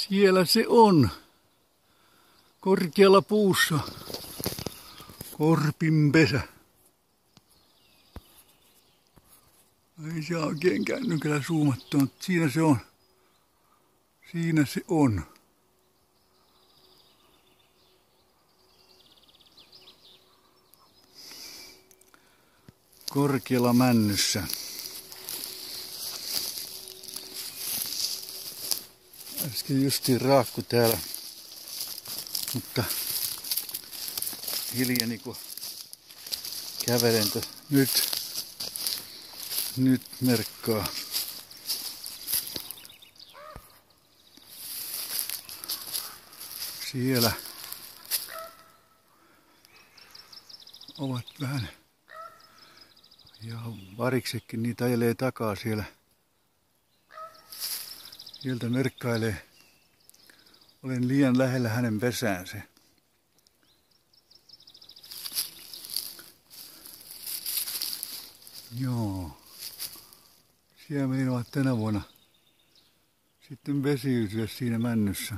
Siellä se on. Korkealla puussa. Korpinpesä. Ei se oikein kännykällä zoomattua, mutta siinä se on. Siinä se on. Korkealla männyssä. Äsken justiin raakku täällä, mutta hiljeni kun kävelen nyt merkkaa. Siellä ovat vähän ja variksekin niitä ajelee takaa siellä. Sieltä merkkailee. Olen liian lähellä hänen pesäänsä. Joo. Siellä meinaavat tänä vuonna sitten pesiytyä siinä männyssä.